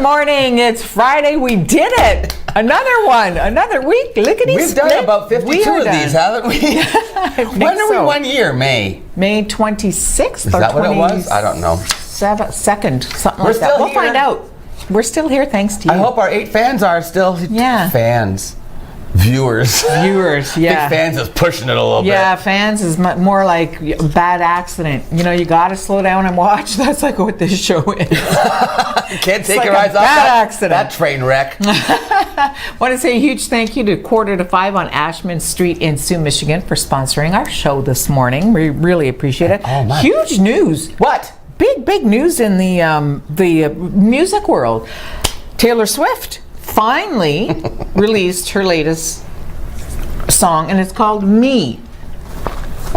morning. It's Friday. We did it. Another one. Another week. Lickety We've done about 52 of these, haven't we? When are we 1 year? May 26th. Is that what it was? I don't know. 2nd, something like that. We'll find out. We're still here thanks to you. I hope our 8 fans are still fans. Viewers. Yeah. Big fans is pushing it a little bit. Yeah, fans is more like bad accident. You know, you got to slow down and watch. That's like what this show is. You can't take your eyes off that train wreck. Want to say a huge thank you to 4:45 on Ashman Street in Sault, Michigan for sponsoring our show this morning. We really appreciate it. Oh, my. Huge news. What? Big news in the music world. Taylor Swift finally released her latest song, and it's called Me.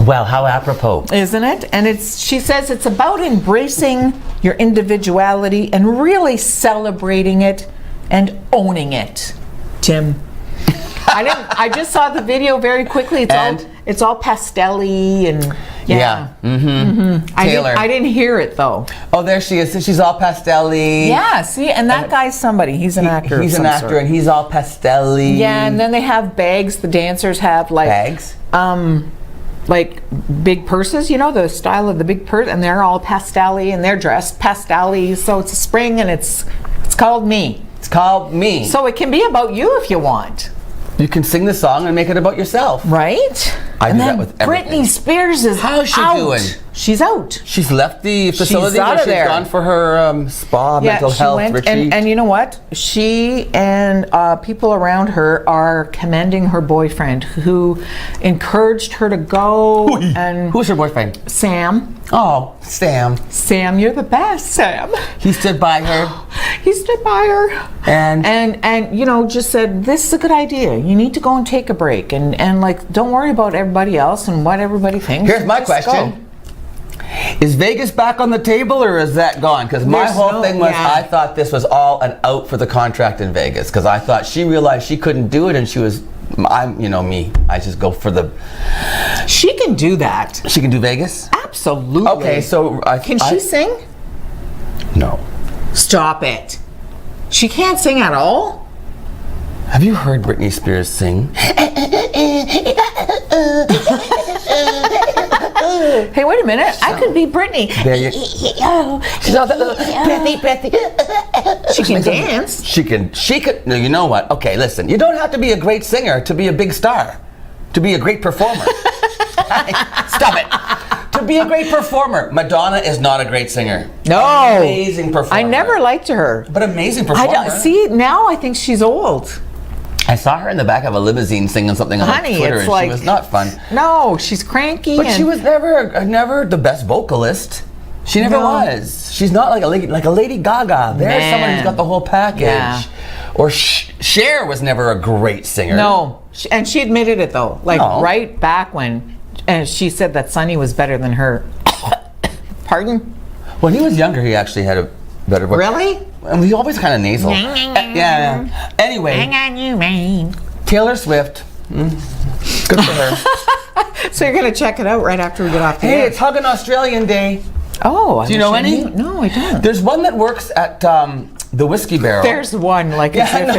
Well, how apropos. Isn't it? And she says it's about embracing your individuality and really celebrating it and owning it. Tim. I just saw the video very quickly. It's all pastel-y and Taylor. I didn't hear it though. Oh, there she is. She's all pastel-y. Yeah, see, and that guy's somebody. He's an actor. He's an actor, and he's all pastel-y. Yeah, and then they have bags. The dancers have like bags. Like big purses. You know the style of the big purse, and they're all pastel-y, and they're dressed pastel-y. So it's a spring, and it's called Me. It's called Me. So it can be about you if you want. You can sing the song and make it about yourself. Right? I do that with everything. Britney Spears is How's she doing? She's out. She's left the facility. She's gone for her spa mental health retreat. And you know what? She and people around her are commending her boyfriend who encouraged her to go. And who's her boyfriend? Sam. Oh, Sam. Sam, you're the best, Sam. He stood by her. He stood by her. And you know, just said, this is a good idea. You need to go and take a break. And like, don't worry about everybody else and what everybody thinks. Here's my question. Go. Is Vegas back on the table or is that gone? Because my whole thing was I thought this was all an out for the contract in Vegas. Because I thought she realized she couldn't do it and she was, you know me, I just go for the... She can do that. She can do Vegas? Absolutely. Okay, so... Can she sing? No. Stop it. She can't sing at all? Have you heard Britney Spears sing? Hey, wait a minute. I could be Britney. There you go. She's all that little breathy. She can dance. She can. No, you know what? Okay, listen. You don't have to be a great singer to be a big star. To be a great performer. Stop it. To be a great performer. Madonna is not a great singer. No. Amazing performer. I never liked her. But amazing performer. See, now I think she's old. I saw her in the back of a limousine singing something on Twitter, and she was not fun. No, she's cranky. But she was never the best vocalist. She never was. She's not like a Lady Gaga. There's someone who's got the whole package. Yeah. Or Cher was never a great singer. No, and she admitted it though. Like right back when, and she said that Sonny was better than her. Pardon? When he was younger, he actually had a better voice. Really? And he always kind of nasal. Yeah. Anyway. Hang on, you man. Taylor Swift. Good for her. So you're gonna check it out right after we get off the air. Hey, it's Huggin' Australian Day. Oh, do you know any? No, I don't. There's one that works at the Whiskey Barrel. There's one, like as if it's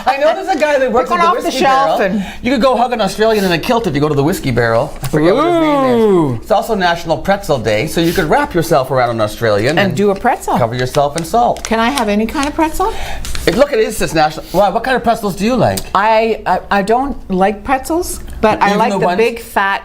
I know there's a guy that works at the Whiskey Barrel. You could go hug an Australian in a kilt if you go to the Whiskey Barrel. I forget what his name is. It's also National Pretzel Day, so you could wrap yourself around an Australian and do a pretzel. Cover yourself in salt. Can I have any kind of pretzel? Look at this. It's national. Wow, what kind of pretzels do you like? I don't like pretzels, but I like the big fat,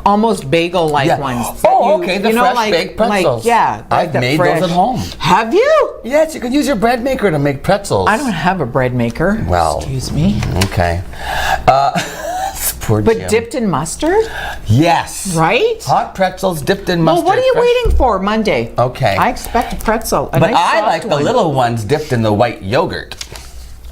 almost bagel-like ones. Oh, okay, the fresh baked pretzels. I've made those at home. Have you? Yes, you can use your bread maker to make pretzels. I don't have a bread maker. Well, excuse me. Okay. Poor but Jim. Dipped in mustard? Yes. Right? Hot pretzels dipped in mustard. Well, what are you waiting for Monday? Okay. I expect a pretzel. But I like the little ones dipped in the white yogurt.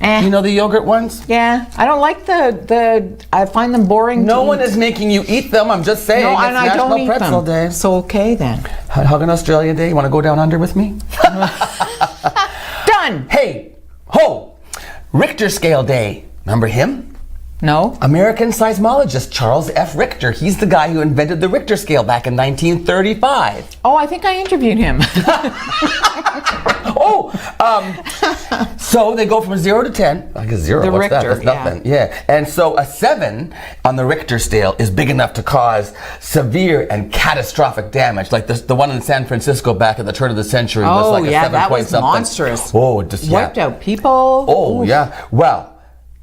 You know the yogurt ones? Yeah. I don't like I find them boring. No one is making you eat them. I'm just saying. No, it's and I don't eat Pretzel them. Day. So okay then. Huggin' Australia Day. You want to go down under with me? Done. Hey, ho! Richter Scale Day. Remember him? No? American seismologist Charles F. Richter. He's the guy who invented the Richter scale back in 1935. Oh, I think I interviewed him. So they go from 0 to 10. Like a 0, The what's that? Richter, That's nothing. Yeah. And so a 7 on the Richter scale is big enough to cause severe and catastrophic damage. Like the one in San Francisco back at the turn of the century was like a 7 that point was something. monstrous. Oh, just Wiped out people. Oh, Oof. yeah. Well,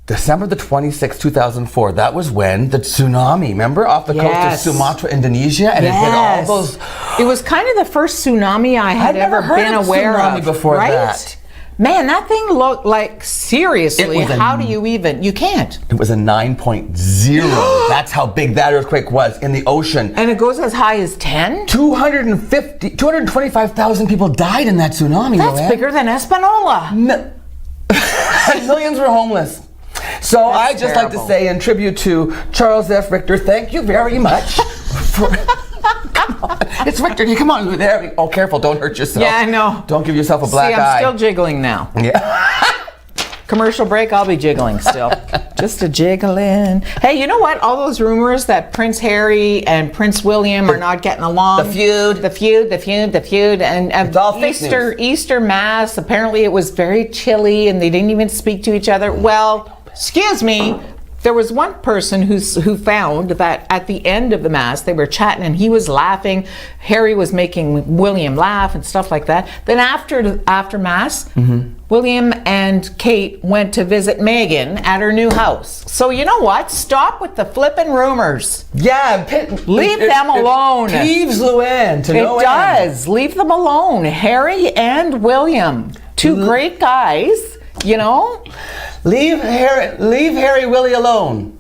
December the 26th, 2004, that was when the tsunami, remember, off the coast of Sumatra, Indonesia, and it hit all those. It was kind of the first tsunami I had ever been aware tsunami of. before right? that. Man, that thing looked like, seriously, how do you even, you can't. It was a 9.0. That's how big that earthquake was in the ocean. And it goes as high as 10? 225,000 people died in that tsunami. That's bigger than Espanola. Millions were homeless. So That's I just like to say, in tribute to Charles F. Richter, thank you very much. Come on. It's Richter. Come on. There. Oh, careful. Don't hurt yourself. Yeah, I know. Don't give yourself a black eye. I'm still jiggling now. Yeah. Commercial break, I'll be jiggling still. Just a jiggling. Hey, you know what? All those rumors that Prince Harry and Prince William are not getting along. The feud. And It's all fake news. Easter Mass, apparently it was very chilly and they didn't even speak to each other. Well, excuse me. There was one person who found that at the end of the Mass, they were chatting and he was laughing. Harry was making William laugh and stuff like that. Then after Mass, William and Kate went to visit Meghan at her new house. So you know what? Stop with the flippin' rumors. Yeah. Leave them alone. It leaves Luann to no end. It does. Leave them alone. Harry and William. Two great guys, you know? Leave Harry Willie alone.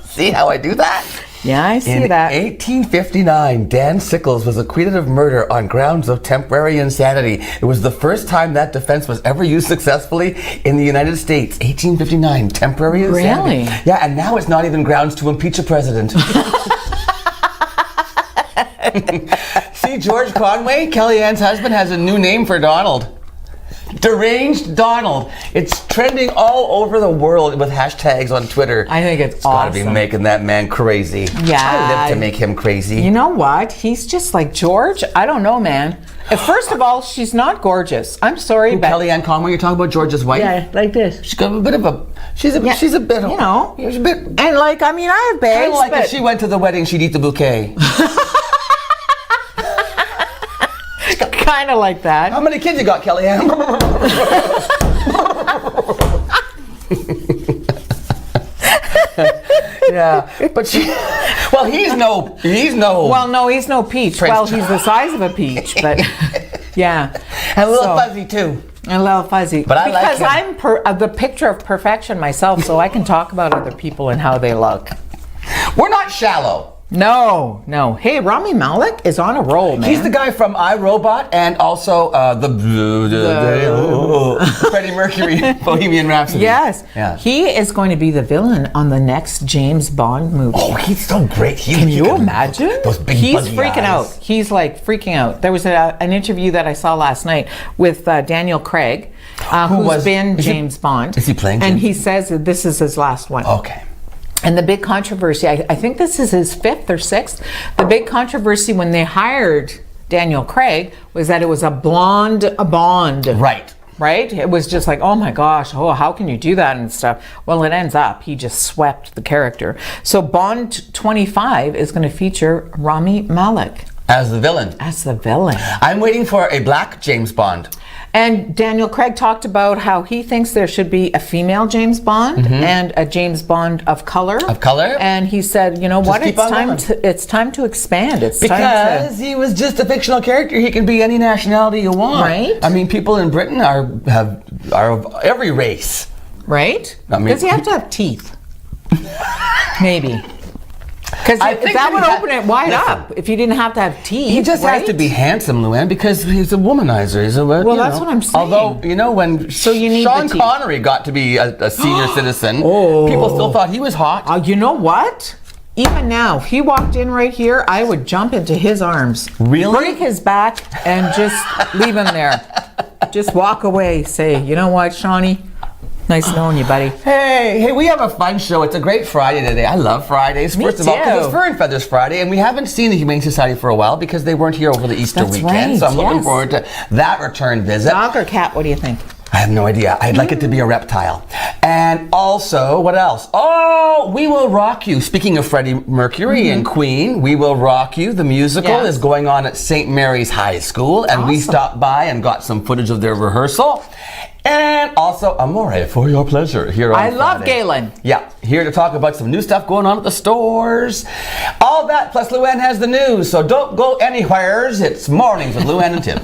See how I do that? Yeah, I see that. In 1859, Dan Sickles was acquitted of murder on grounds of temporary insanity. It was the first time that defense was ever used successfully in the United States. 1859, temporary insanity. Really? Yeah, and now it's not even grounds to impeach a president. See, George Conway, Kellyanne's husband, has a new name for Donald. Deranged Donald. It's trending all over the world with hashtags on Twitter. I think it's gotta awesome. be making that man crazy. Yeah. I live to make him crazy. You know what? He's just like George. I don't know, man. First of all, she's not gorgeous. I'm sorry, but Kellyanne Conway, you're talking about George's wife? yeah, like this. She's got a bit of a. She's a bit. You know. She's a bit. And like, I mean, I have Kind bags, of like but if she went to the wedding, she'd eat the bouquet. kind of like that. How many kids you got, Kellyanne? Yeah, but she. Well, he's no. Well, no, he's no peach. Prince Well, he's the size of a peach, but yeah. And a little fuzzy too. A little fuzzy. But I like him. Because I'm the picture of perfection myself, so I can talk about other people and how they look. We're not shallow. No. Hey, Rami Malek is on a roll, man. He's the guy from iRobot and also Freddie Mercury Bohemian Rhapsody. Yes. Yeah. He is going to be the villain on the next James Bond movie. Oh, he's so great. Can you imagine? Those big He's buggy freaking eyes. out. He's like freaking out. There was an interview that I saw last night with Daniel Craig, who's been James Bond. Is he playing And James? he says that this is his last one. Okay. And the big controversy, I think this is his 5th or 6th, the big controversy when they hired Daniel Craig was that it was a Bond. Right. Right? It was just like, oh my gosh, how can you do that and stuff? Well, it ends up, he just swept the character. So Bond 25 is going to feature Rami Malek As the villain. I'm waiting for a black James Bond. And Daniel Craig talked about how he thinks there should be a female James Bond and a James Bond of color. And he said, you know what? It's time to expand. Because he was just a fictional character. He can be any nationality you want. Right. I mean, people in Britain are of every race. Right? I mean, Does he have to have teeth? Maybe. Because that would open it wide up if you didn't have to have teeth. He just has to be handsome, Luann, because he's a womanizer. That's what I'm saying. Although, when Sean Connery got to be a senior citizen, people still thought he was hot. You know what? Even now, if he walked in right here, I would jump into his arms. Really? Break his back and just leave him there. Just walk away. Say, you know what, Shawnee? Nice knowing you, buddy. Hey, we have a fun show. It's a great Friday today. I love Fridays. Me First of all, too. because it's Fur and Feathers Friday, and we haven't seen the Humane Society for a while because they weren't here over the Easter That's weekend. right, So I'm looking yes. forward to that return visit. Dog or cat, what do you think? I have no idea. I'd like it to be a reptile. And also, what else? Oh, We Will Rock You. Speaking of Freddie Mercury and Queen, We Will Rock You, the musical, Yes. is going on at St. Mary's High School. And we Awesome. stopped by and got some footage of their rehearsal. And also, Amore, for your pleasure, here on I love Friday. Galen. Yeah, here to talk about some new stuff going on at the stores. All that, plus Luann has the news, so don't go anywheres. It's Mornings with Luann and Tim.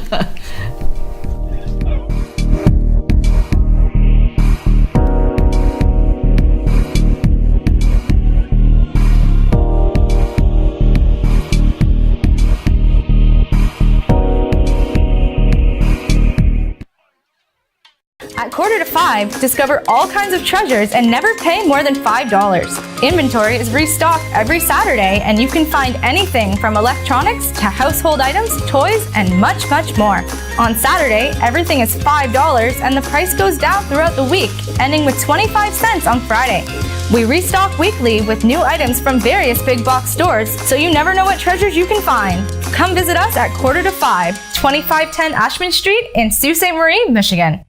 At 4:45, discover all kinds of treasures and never pay more than $5. Inventory is restocked every Saturday, and you can find anything from electronics to household items, toys, and much, much more. On Saturday, everything is $5, and the price goes down throughout the week, ending with 25 cents on Friday. We restock weekly with new items from various big box stores, so you never know what treasures you can find. Come visit us at 4:45, 2510 Ashman Street in Sault Ste. Marie, Michigan.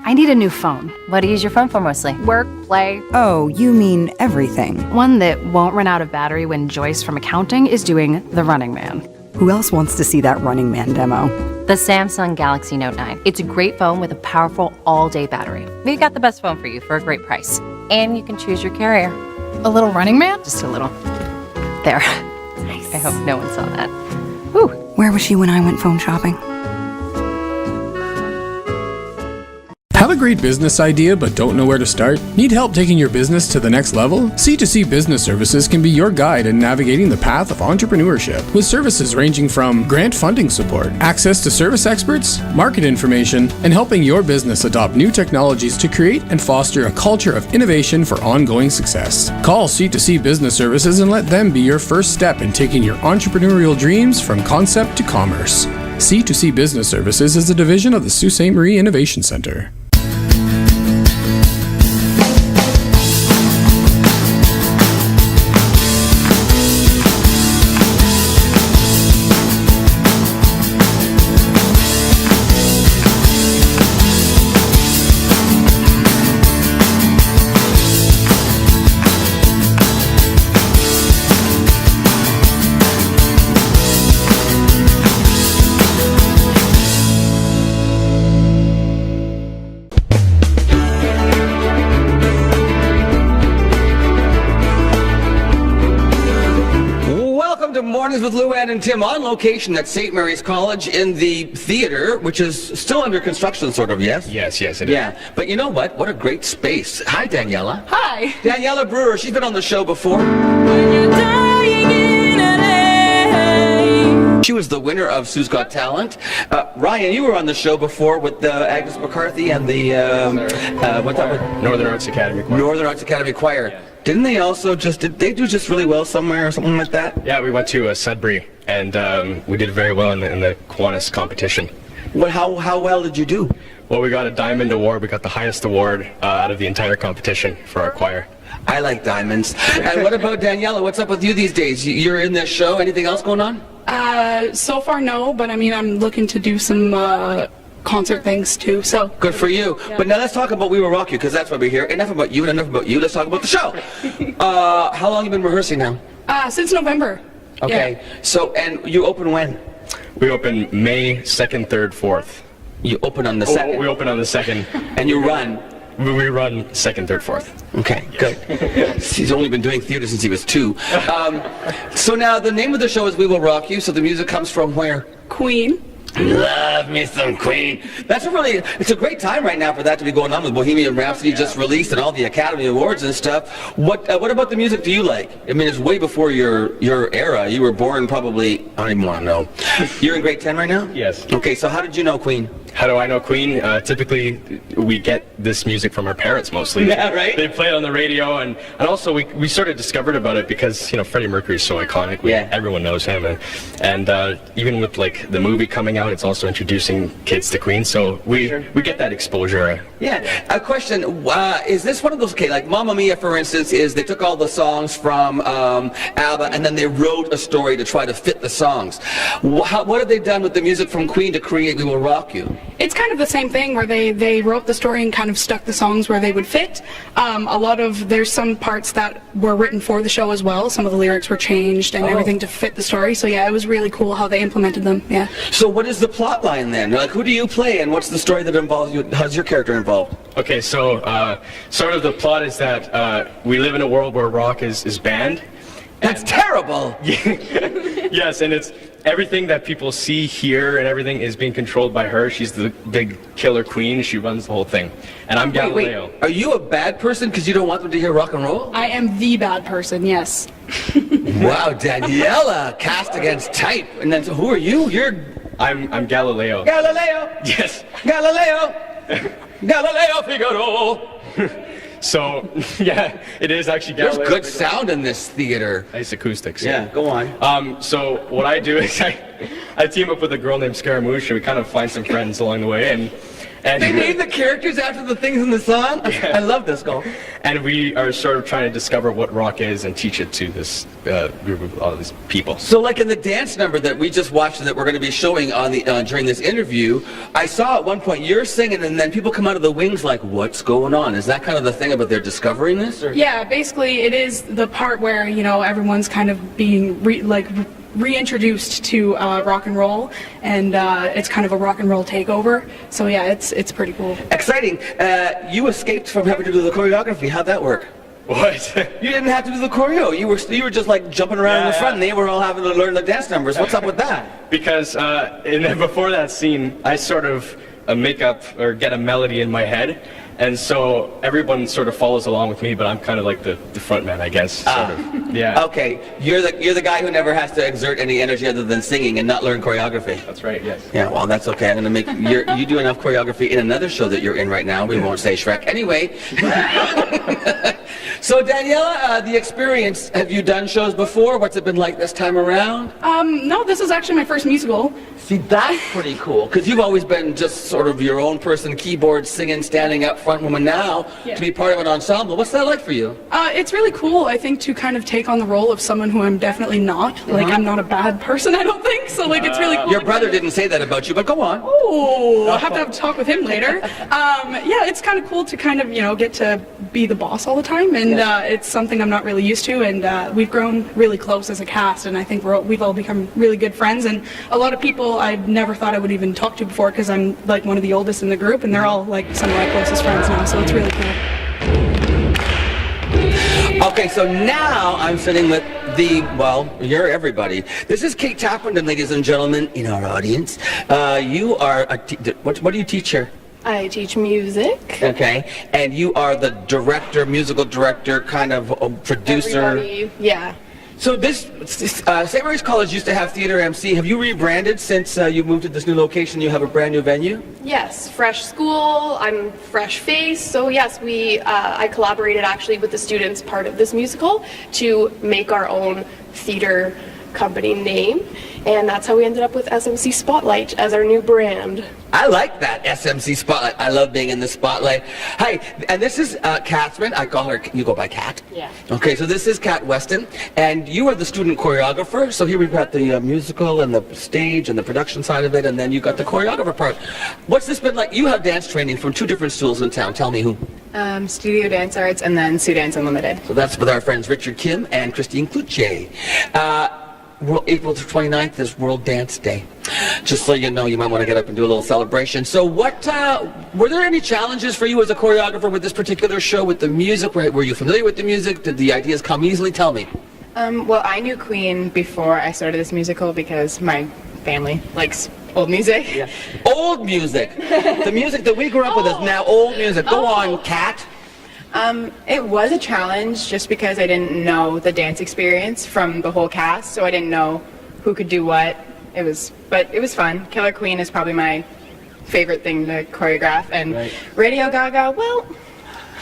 I need a new phone. What do you use your phone for mostly? Work, play. Oh, you mean everything. One that won't run out of battery when Joyce from accounting is doing the Running Man. Who else wants to see that Running Man demo? The Samsung Galaxy Note 9. It's a great phone with a powerful all-day battery. We've got the best phone for you for a great price. And you can choose your carrier. A little Running Man? Just a little. There. Nice. I hope no one saw that. Whew. Where was she when I went phone shopping? Have a great business idea but don't know where to start? Need help taking your business to the next level? C2C Business Services can be your guide in navigating the path of entrepreneurship, with services ranging from grant funding support, access to service experts, market information, and helping your business adopt new technologies to create and foster a culture of innovation for ongoing success. Call C2C Business Services and let them be your first step in taking your entrepreneurial dreams from concept to commerce. C2C Business Services is a division of the Sault Ste. Marie Innovation Center. Mornings with Luann and Tim on location at St. Mary's College in the theater, which is still under construction, sort of, yes? Yes, it is. Yeah, but you know what? What a great space. Hi, Daniela. Hi. Daniela Brewer, she's been on the show before. She was the winner of Sue's Got Talent. Ryan, you were on the show before with Agnes McCarthy and the, what's that one? Northern Arts Academy Choir. Northern Arts Academy Choir. Yeah. Didn't they also did they do just really well somewhere or something like that? Yeah, we went to Sudbury, and we did very well in the Kiwanis competition. What, how well did you do? Well, we got a Diamond Award. We got the highest award out of the entire competition for our choir. I like diamonds. And what about Daniela? What's up with you these days? You're in this show. Anything else going on? So far, no, but I mean, I'm looking to do some concert things too, so. Good for you. Yeah. But now let's talk about We Will Rock You, because that's why we're here. Enough about you and enough about you. Let's talk about the show. How long have you been rehearsing now? Since November. Okay. Yeah. So, and you open when? We open May 2nd, 3rd, 4th. You open on the 2nd. We open on the 2nd. And you run? We run 2nd, 3rd, 4th. Okay, good. He's only been doing theater since he was 2. So now the name of the show is We Will Rock You, so the music comes from where? Queen. Love me some Queen. It's a great time right now for that to be going on with Bohemian Rhapsody just released and all the Academy Awards and stuff. What about the music do you like? I mean, it's way before your era. You were born probably, I don't even want to know. You're in grade 10 right now? Yes. Okay, so how did you know Queen? How do I know Queen? Typically, we get this music from our parents mostly. Yeah, right? They play it on the radio, and also we sort of discovered about it because, you know, Freddie Mercury is so iconic. Everyone knows him. And even with, like, the movie coming out, it's also introducing kids to Queen, so we get that exposure. Yeah. A question, is this one of those, okay, like Mamma Mia, for instance, is they took all the songs from ABBA and then they wrote a story to try to fit the songs. What have they done with the music from Queen to create We Will Rock You? It's kind of the same thing where they wrote the story and kind of stuck the songs where they would fit. There's some parts that were written for the show as well. Some of the lyrics were changed and everything to fit the story. So yeah, it was really cool how they implemented them. Yeah. So what is the plot line then? Like, who do you play and what's the story that involves you? How's your character involved? Okay, so sort of the plot is that we live in a world where rock is banned. That's terrible! Yes, and it's everything that people see here and everything is being controlled by her. She's the big killer queen. She runs the whole thing. And I'm Galileo. Wait. Are you a bad person because you don't want them to hear rock and roll? I am the bad person, yes. Wow, Daniela, cast against type. And then, so who are you? I'm Galileo. Galileo! Yes. Galileo! Galileo Figaro! So, yeah, it is actually Galileo. There's good sound in this theater. Nice acoustics. Yeah, go on. So what I do is I team up with a girl named Scaramouche, and we kind of find some friends along the way, and they named the characters after the things in the song? Yeah. I love this, Cole. And we are sort of trying to discover what rock is and teach it to this group of all these people. So like in the dance number that we just watched that we're going to be showing on the during this interview, I saw at one point you're singing and then people come out of the wings like, what's going on? Is that kind of the thing about they're discovering this? Or? Yeah, basically it is the part where, you know, everyone's kind of being reintroduced to rock and roll, and it's kind of a rock and roll takeover. So yeah, it's pretty cool. Exciting. You escaped from having to do the choreography. How'd that work? What? You didn't have to do the choreo. You were just like jumping around in the front, and they were all having to learn the dance numbers. What's up with that? Because before that scene, I sort of make up or get a melody in my head. And so everyone sort of follows along with me, but I'm kind of like the front man, I guess. Sort of. Yeah. Okay, you're the guy who never has to exert any energy other than singing and not learn choreography. That's right. Yes. Yeah. Well, that's okay. I'm gonna make you do enough choreography in another show that you're in right now. We won't say Shrek. Anyway. So Daniela, the experience. Have you done shows before? What's it been like this time around? No, this is actually my first musical. See, that's pretty cool, because you've always been just sort of your own person, keyboard, singing, standing up front woman. Now, to be part of an ensemble, what's that like for you? It's really cool, I think, to kind of take on the role of someone who I'm definitely not. Like, I'm not a bad person, I don't think, so like, it's really cool. Your brother didn't say that about you, but go on. Oh, I'll have to have a talk with him later. Yeah, it's kind of cool to kind of, you know, get to be the boss all the time, and it's something I'm not really used to, and we've grown really close as a cast, and I think we've all become really good friends, and a lot of people I've never thought I would even talk to before, because I'm like one of the oldest in the group, and they're all like some of my closest friends now, so it's really cool. Okay, so now I'm sitting with you're everybody. This is Kate Tappenden, ladies and gentlemen, in our audience. You are what do you teach here? I teach music. Okay, and you are the director, musical director, kind of producer. Everybody, yeah. So St. Mary's College used to have theater MC. Have you rebranded since you moved to this new location? You have a brand new venue? Yes, fresh school, I'm fresh face. So yes, I collaborated actually with the students part of this musical to make our own theater company name. And that's how we ended up with SMC Spotlight as our new brand. I like that, SMC Spotlight. I love being in the spotlight. Hi, and this is Catherine. I call her, you go by Kat? Yeah. Okay, so this is Kat Weston, and you are the student choreographer. So here we've got the musical and the stage and the production side of it, and then you got the choreographer part. What's this been like? You have dance training from 2 different schools in town. Tell me who. Studio Dance Arts and then Sioux Dance Unlimited. So that's with our friends Richard Kim and Christine Kluche. April 29th is World Dance Day. Just so you know, you might want to get up and do a little celebration. So were there any challenges for you as a choreographer with this particular show, with the music? Were you familiar with the music? Did the ideas come easily? Tell me. Well, I knew Queen before I started this musical because my family likes old music. Yeah. Old music! The music that we grew up with is now old music. Go on, Kat. It was a challenge just because I didn't know the dance experience from the whole cast, so I didn't know who could do what. But it was fun. Killer Queen is probably my favorite thing to choreograph. And Radio Gaga, well,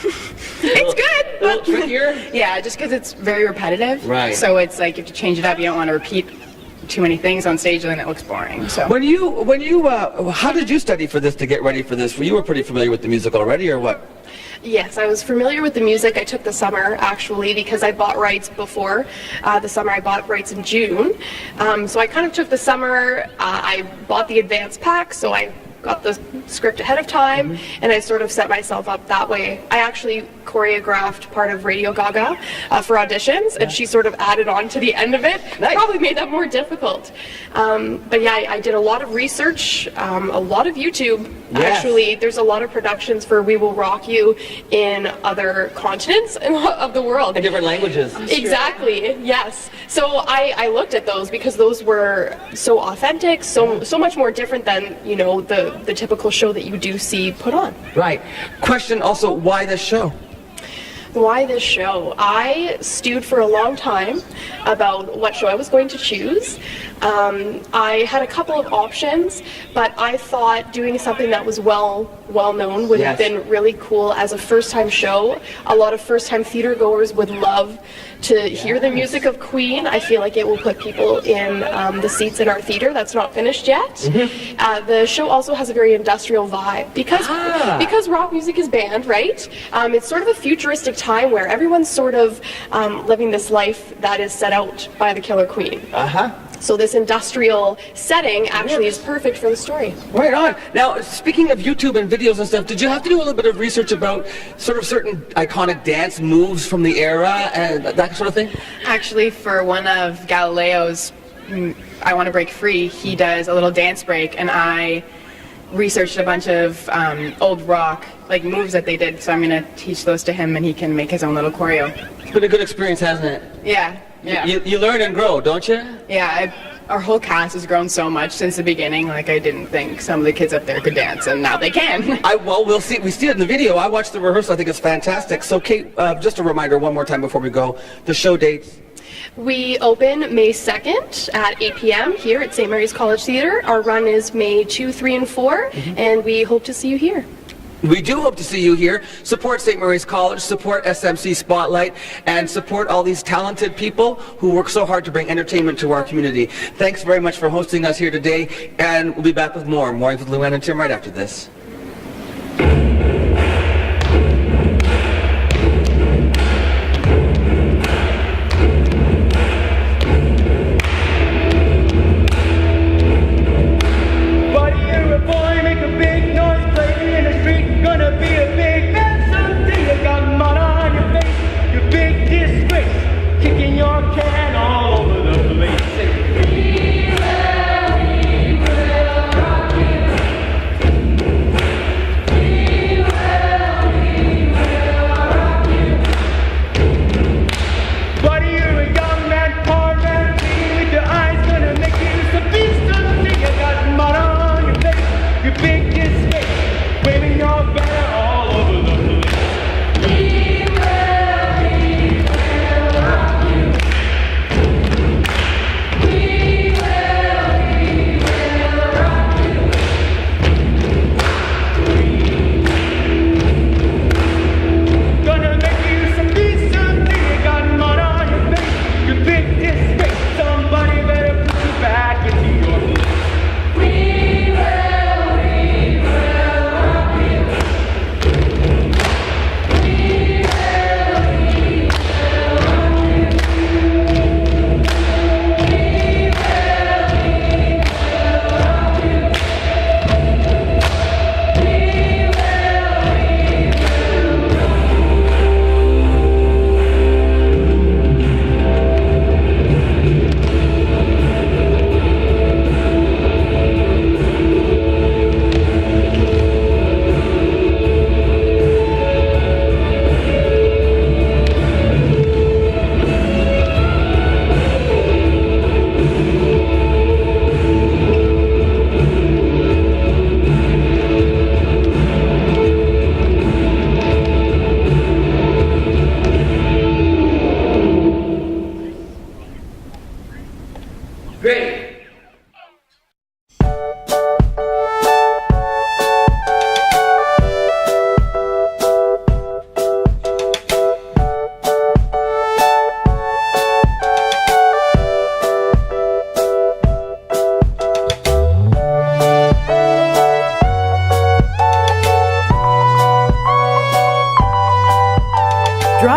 it's good. A little trickier? Yeah, just because it's very repetitive. Right. So it's like you have to change it up. You don't want to repeat too many things on stage, and then it looks boring. So When you how did you study for this to get ready for this? You were pretty familiar with the music already, or what? Yes, I was familiar with the music. I took the summer, actually, because I bought rights before the summer. I bought rights in June. So I kind of took the summer. I bought the advance pack, so I got the script ahead of time, and I sort of set myself up that way. I actually choreographed part of Radio Gaga for auditions, and she sort of added on to the end of it. Nice. Probably made that more difficult. But yeah, I did a lot of research, a lot of YouTube. Yes. Actually, there's a lot of productions for We Will Rock You in other continents of the world. In different languages. Exactly, yes. So I looked at those because those were so authentic, so much more different than, you know, the typical show that you do see put on. Right. Question also, why this show? Why this show? I stewed for a long time about what show I was going to choose. I had a couple of options, but I thought doing something that was well known would have been really cool as a first-time show. A lot of first-time theater goers would love to hear the music of Queen. I feel like it will put people in the seats in our theater that's not finished yet. The show also has a very industrial vibe because rock music is banned, right? It's sort of a futuristic time where everyone's sort of living this life that is set out by the Killer Queen. So this industrial setting actually is perfect for the story. Right on. Now, speaking of YouTube and videos and stuff, did you have to do a little bit of research about sort of certain iconic dance moves from the era and that sort of thing? actually, for one of Galileo's I Want to Break Free, he does a little dance break, and I researched a bunch of old rock like moves that they did, so I'm going to teach those to him, and he can make his own little choreo. It's been a good experience, hasn't it? Yeah. You learn and grow, don't you? Yeah, our whole cast has grown so much since the beginning. Like, I didn't think some of the kids up there could dance, and now they can. Well, we'll see. We see it in the video. I watched the rehearsal. I think it's fantastic. So, Kate, just a reminder one more time before we go. The show dates. We open May 2nd at 8 p.m. here at St. Mary's College Theatre. Our run is May 2, 3, and 4, and we hope to see you here. We do hope to see you here. Support St. Mary's College, support SMC Spotlight, and support all these talented people who work so hard to bring entertainment to our community. Thanks very much for hosting us here today, and we'll be back with more. Mornings with Luann and Tim right after this.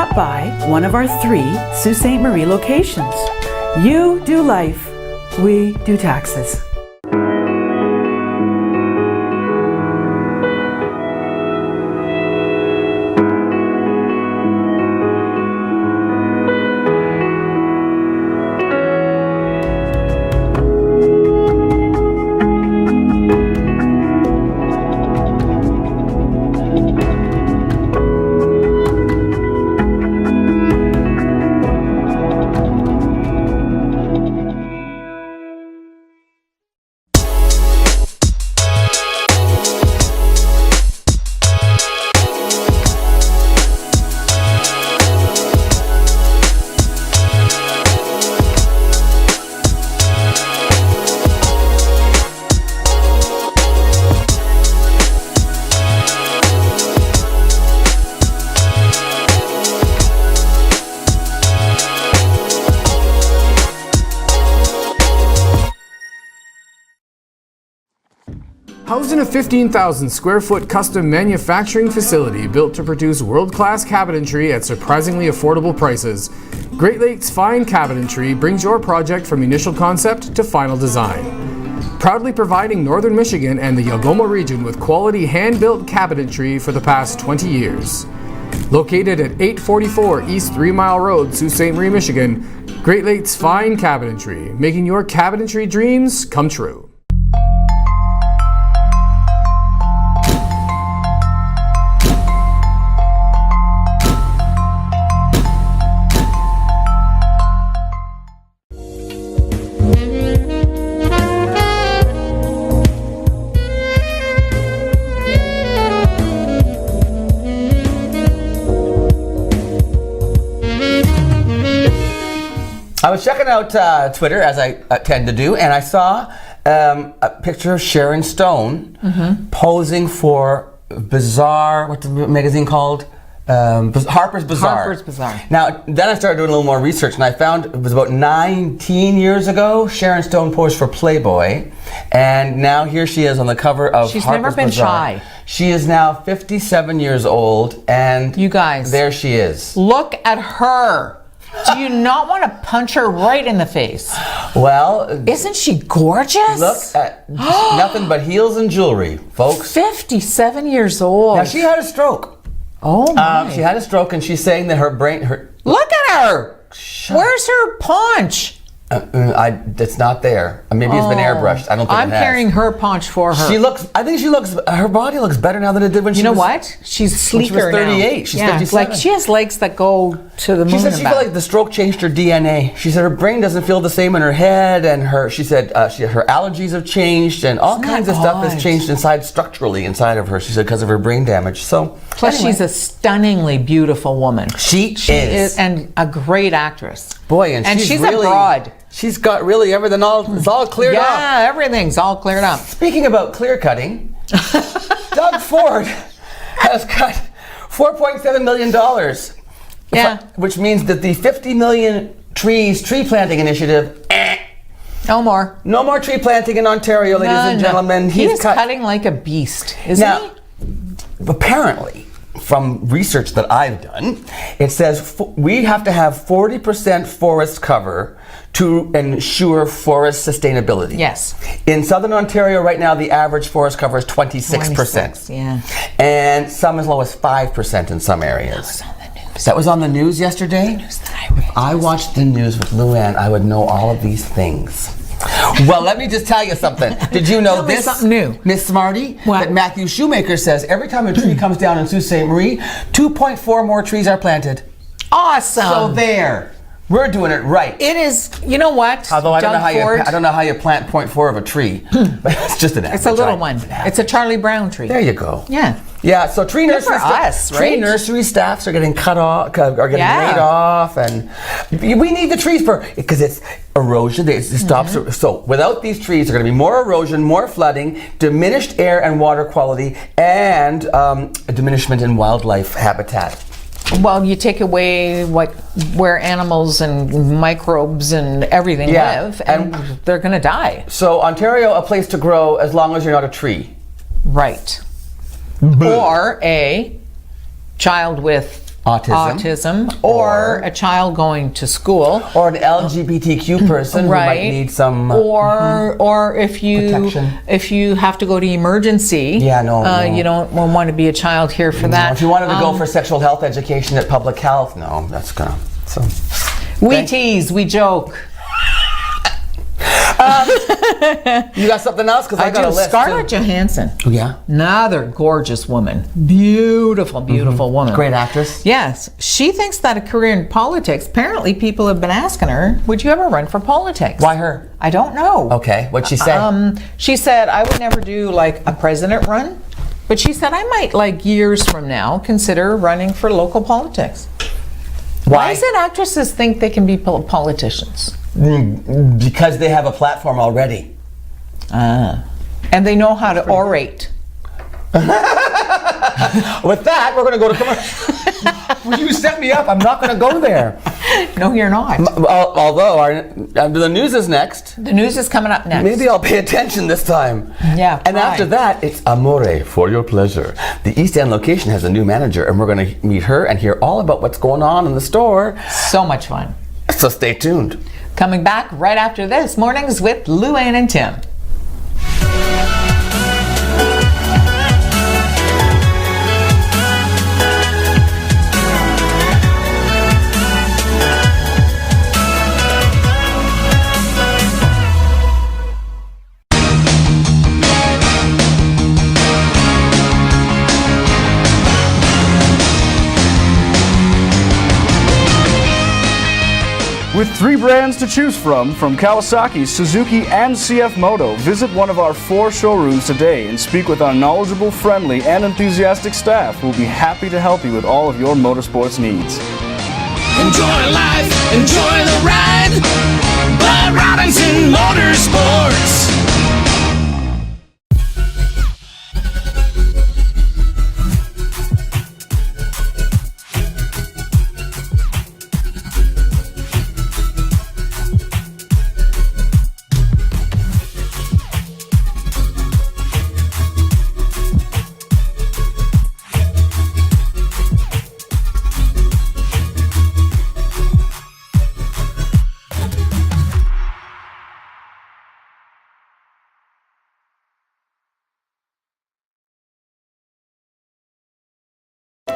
stop by one of our 3 Sault Ste. Marie locations. You do life, we do taxes. Housed in a 15,000 square foot custom manufacturing facility built to produce world-class cabinetry at surprisingly affordable prices, Great Lakes Fine Cabinetry brings your project from initial concept to final design. Proudly providing Northern Michigan and the Algoma region with quality hand-built cabinetry for the past 20 years. Located at 844 East 3 Mile Road, Sault Ste. Marie, Michigan, Great Lakes Fine Cabinetry, making your cabinetry dreams come true. I was checking out Twitter, as I tend to do, and I saw a picture of Sharon Stone posing for Bizarre, what's the magazine called? Harper's Bazaar. Harper's Bazaar. Now, then I started doing a little more research, and I found it was about 19 years ago, Sharon Stone posed for Playboy, and now here she is on the cover of She's Harper's never been Bazaar. shy. She is now 57 years old, and you guys, there she is. Look at her. Do you not want to punch her right in the face? Well, isn't she gorgeous? Look at nothing but heels and jewelry, folks. 57 years old. Now, she had a stroke. Oh my. She had a stroke, and she's saying that her brain... Look at her! Where's her paunch? It's not there. Maybe it's been airbrushed. I don't think I'm it has. carrying her paunch for her. Her body looks better now than it did when she was... You know what? She's sleeker now. When she was 38. She's 57. Like she has legs that go to the moon. She said she felt like the stroke changed her DNA. She said her brain doesn't feel the same in her head, and her allergies have changed, and all kinds of stuff has changed structurally inside of her. She said because of her brain damage. So plus, she's a stunningly beautiful woman. She is, and a great actress. Boy, and she's really, a broad. She's got really everything it's all cleared up. Yeah, everything's all cleared up. Speaking about clear cutting, Doug Ford has cut $4.7 million. Yeah. Which means that the 50 million tree planting initiative, no more. No more tree planting in Ontario, ladies and gentlemen. He's cutting like a beast, isn't he? Apparently, from research that I've done, it says we have to have 40% forest cover to ensure forest sustainability. Yes. In Southern Ontario right now, the average forest cover is 26%. 26, yeah. And some as low as 5% in some areas. That was on the news yesterday? If I watched the news with Luann, I would know all of these things. Well, let me just tell you something. Did you know this? Something new. Miss Smarty? What? That Matthew Shoemaker says every time a tree comes down in Sault Ste. Marie, 2.4 more trees are planted. Awesome. So there. We're doing it right. It is, you know what? Although I don't know how you plant 0.4 of a tree. But it's just an average. It's a little one. It's a Charlie Brown tree. There you go. Yeah. Yeah, so tree nursery staffs are getting cut off, are getting laid off, and we need the trees because it's erosion. It stops. So without these trees, there's going to be more erosion, more flooding, diminished air and water quality, and a diminishment in wildlife habitat. Well, you take away where animals and microbes and everything live, and they're going to die. So Ontario, a place to grow as long as you're not a tree. Right. Or a child with autism, or a child going to school, or an LGBTQ person who might need some or if you have to go to emergency, you don't want to be a child here for that. If you wanted to go for sexual health education at public health, no, that's gonna. So we tease, we joke. You got something else? Because I got a list. Scarlett Johansson. Oh, yeah? Another gorgeous woman. Beautiful woman. Great actress. Yes. She thinks that a career in politics, apparently people have been asking her, would you ever run for politics? Why her? I don't know. Okay. What'd she say? She said, I would never do like a president run, but she said, I might like years from now consider running for local politics. Why is it actresses think they can be politicians? Because they have a platform already. And they know how to orate. With that, we're going to go to commercial. Will you set me up? I'm not going to go there. No, you're not. Although the news is next. The news is coming up next. Maybe I'll pay attention this time. Yeah. And after that, it's Amore, for your pleasure. The East End location has a new manager, and we're going to meet her and hear all about what's going on in the store. So much fun. So stay tuned. Coming back right after this, Mornings with Luann and Tim. With 3 brands to choose from Kawasaki, Suzuki, and CF Moto, visit one of our 4 showrooms today and speak with our knowledgeable, friendly, and enthusiastic staff who will be happy to help you with all of your motorsports needs. Enjoy life, enjoy the ride, Bud Robinson Motorsports.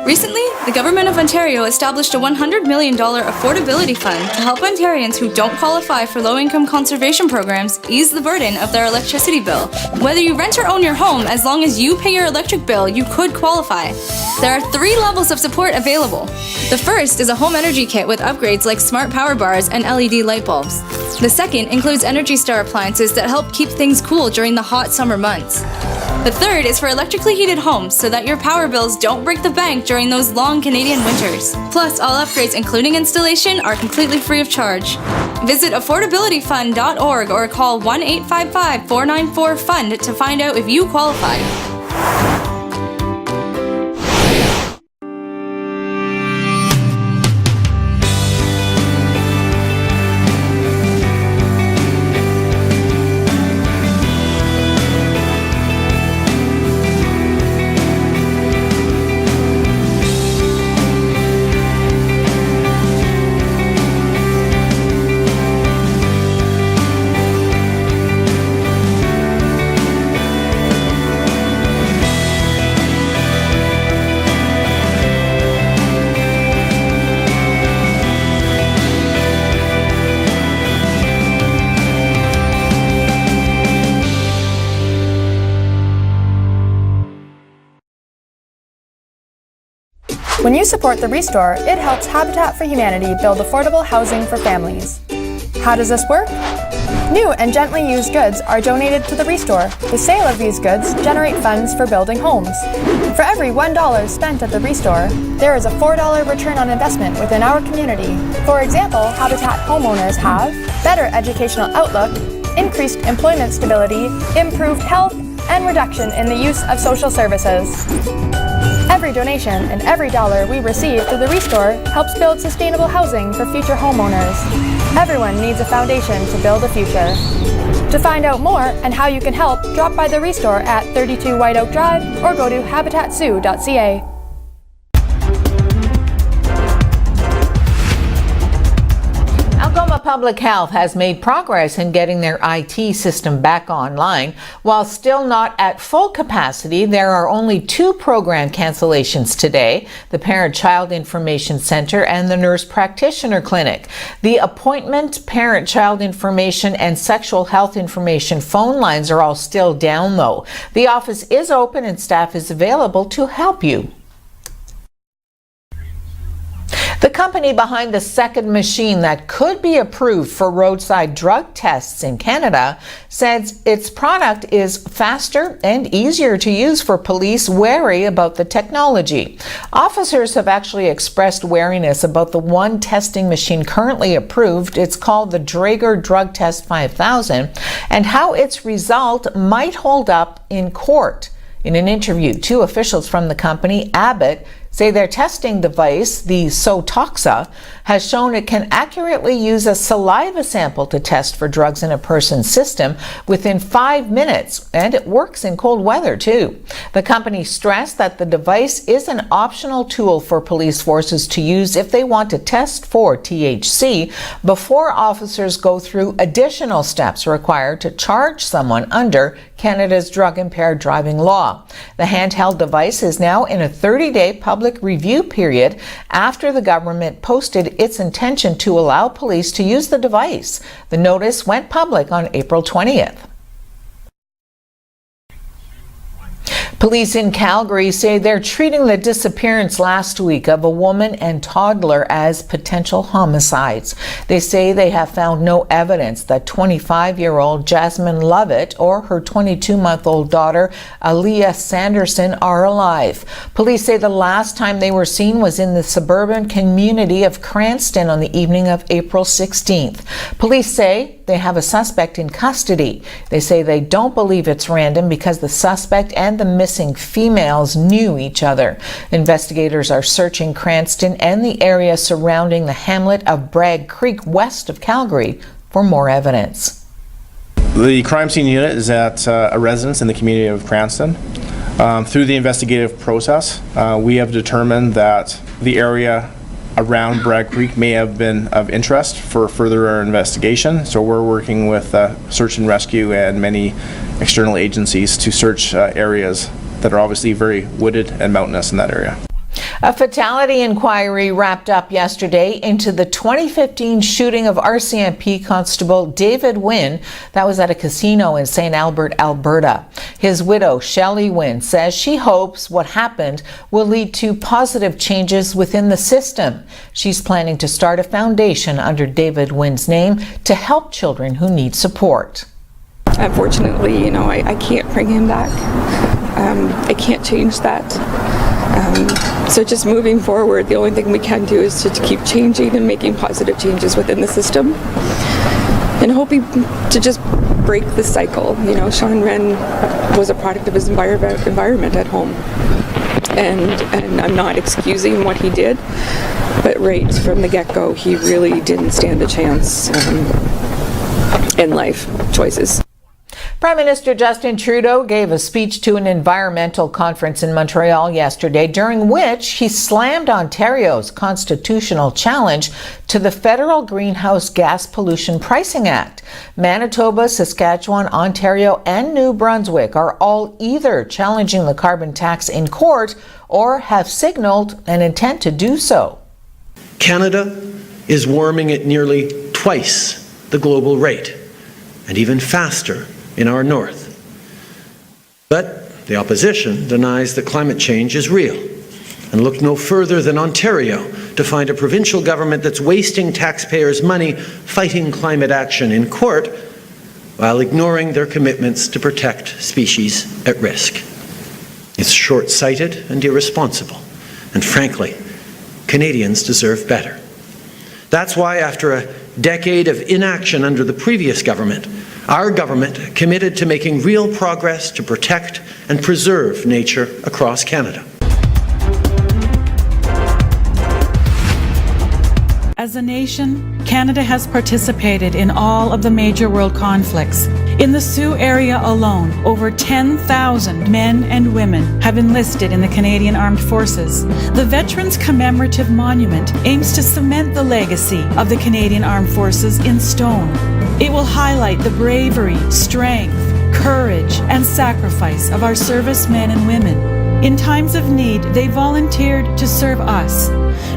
Recently, the Government of Ontario established a $100 million affordability fund to help Ontarians who don't qualify for low-income conservation programs ease the burden of their electricity bill. Whether you rent or own your home, as long as you pay your electric bill, you could qualify. There are 3 levels of support available. The first is a home energy kit with upgrades like smart power bars and LED light bulbs. The second includes Energy Star appliances that help keep things cool during the hot summer months. The third is for electrically heated homes so that your power bills don't break the bank during those long Canadian winters. Plus, all upgrades, including installation, are completely free of charge. Visit affordabilityfund.org or call 1-855-494-FUND to find out if you qualify. When you support the Restore, it helps Habitat for Humanity build affordable housing for families. How does this work? New and gently used goods are donated to the Restore. The sale of these goods generate funds for building homes. For every $1 spent at the Restore, there is a $4 return on investment within our community. For example, Habitat homeowners have better educational outlook, increased employment stability, improved health, and reduction in the use of social services. Every donation and every dollar we receive through the Restore helps build sustainable housing for future homeowners. Everyone needs a foundation to build a future. To find out more and how you can help, drop by the Restore at 32 White Oak Drive or go to habitatsioux.ca. Public Health has made progress in getting their IT system back online. While still not at full capacity, there are only 2 program cancellations today: the Parent-Child Information Center and the Nurse Practitioner Clinic. The appointment, parent-child information, and sexual health information phone lines are all still down, though. The office is open and staff is available to help you. The company behind the second machine that could be approved for roadside drug tests in Canada says its product is faster and easier to use for police wary about the technology. Officers have actually expressed wariness about the one testing machine currently approved. It's called the Draeger Drug Test 5000, and how its result might hold up in court. In an interview, 2 officials from the company, Abbott, say their testing device, the Sotoxa, has shown it can accurately use a saliva sample to test for drugs in a person's system within 5 minutes, and it works in cold weather too. The company stressed that the device is an optional tool for police forces to use if they want to test for THC before officers go through additional steps required to charge someone under Canada's drug-impaired driving law. The handheld device is now in a 30-day public review period after the government posted its intention to allow police to use the device. The notice went public on April 20th. Police in Calgary say they're treating the disappearance last week of a woman and toddler as potential homicides. They say they have found no evidence that 25-year-old Jasmine Lovett or her 22-month-old daughter Aaliyah Sanderson are alive. Police say the last time they were seen was in the suburban community of Cranston on the evening of April 16th. Police say they have a suspect in custody. They say they don't believe it's random because the suspect and the missing females knew each other. Investigators are searching Cranston and the area surrounding the hamlet of Bragg Creek west of Calgary for more evidence. The crime scene unit is at a residence in the community of Cranston. Through the investigative process, we have determined that the area around Bragg Creek may have been of interest for further investigation. So we're working with search and rescue and many external agencies to search areas that are obviously very wooded and mountainous in that area. A fatality inquiry wrapped up yesterday into the 2015 shooting of RCMP Constable David Wynn that was at a casino in St. Albert, Alberta. His widow, Shelley Wynn, says she hopes what happened will lead to positive changes within the system. She's planning to start a foundation under David Wynn's name to help children who need support. Unfortunately, I can't bring him back. I can't change that. So just moving forward, the only thing we can do is to keep changing and making positive changes within the system and hoping to just break the cycle. Sean Wren was a product of his environment at home. And I'm not excusing what he did, but right from the get-go, he really didn't stand a chance in life choices. Prime Minister Justin Trudeau gave a speech to an environmental conference in Montreal yesterday, during which he slammed Ontario's constitutional challenge to the Federal Greenhouse Gas Pollution Pricing Act. Manitoba, Saskatchewan, Ontario, and New Brunswick are all either challenging the carbon tax in court or have signaled an intent to do so. Canada is warming at nearly twice the global rate, and even faster in our north. But the opposition denies that climate change is real and look no further than Ontario to find a provincial government that's wasting taxpayers' money fighting climate action in court while ignoring their commitments to protect species at risk. It's short-sighted and irresponsible, and frankly, Canadians deserve better. That's why, after a decade of inaction under the previous government, our government committed to making real progress to protect and preserve nature across Canada. As a nation, Canada has participated in all of the major world conflicts. In the Sault area alone, over 10,000 men and women have enlisted in the Canadian Armed Forces. The Veterans Commemorative Monument aims to cement the legacy of the Canadian Armed Forces in stone. It will highlight the bravery, strength, courage, and sacrifice of our servicemen and women. In times of need, they volunteered to serve us.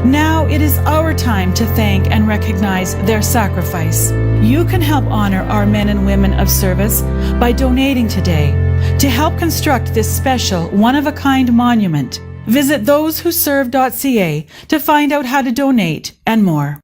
Now it is our time to thank and recognize their sacrifice. You can help honor our men and women of service by donating today. To help construct this special, one-of-a-kind monument, visit thosewhoserve.ca to find out how to donate and more.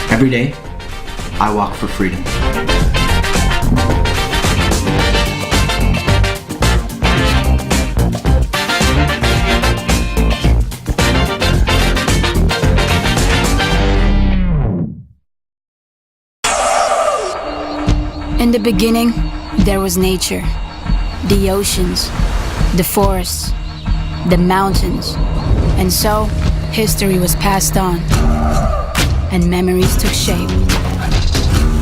Every day, I walk for freedom. In the beginning, there was nature, the oceans, the forests, the mountains, and so history was passed on. And memories took shape,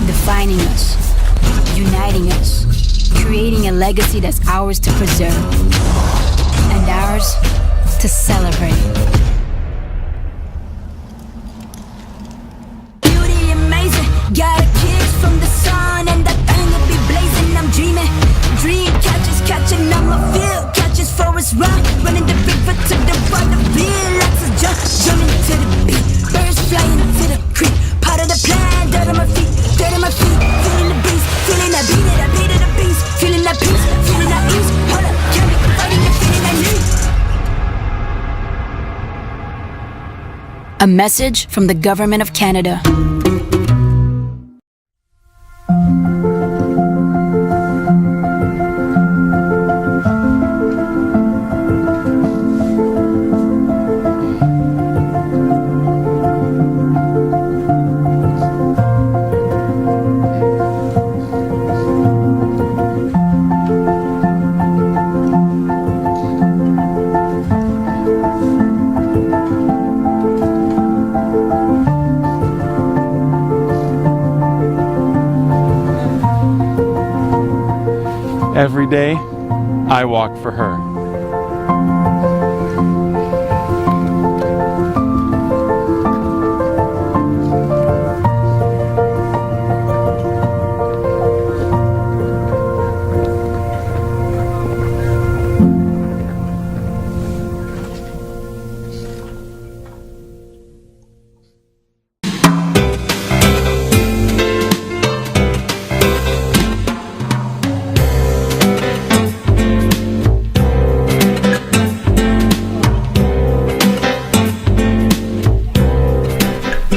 defining us, uniting us, creating a legacy that's ours to preserve, and ours to celebrate. Beauty amazing, got a kiss from the sun, and that thing will be blazing. I'm dreaming, dream catches, catching on my field, catches for us run, running the river to the right of field, lots of jump, jumping to the beat. Birds flying up to the creek, part of the plan, dirt on my feet, feeling the beast, feeling that beat it, I beat it, the beast, feeling that peace, feeling that ease, hold up, can we fighting the feeling I need. A message from the Government of Canada. Every day, I walk for her.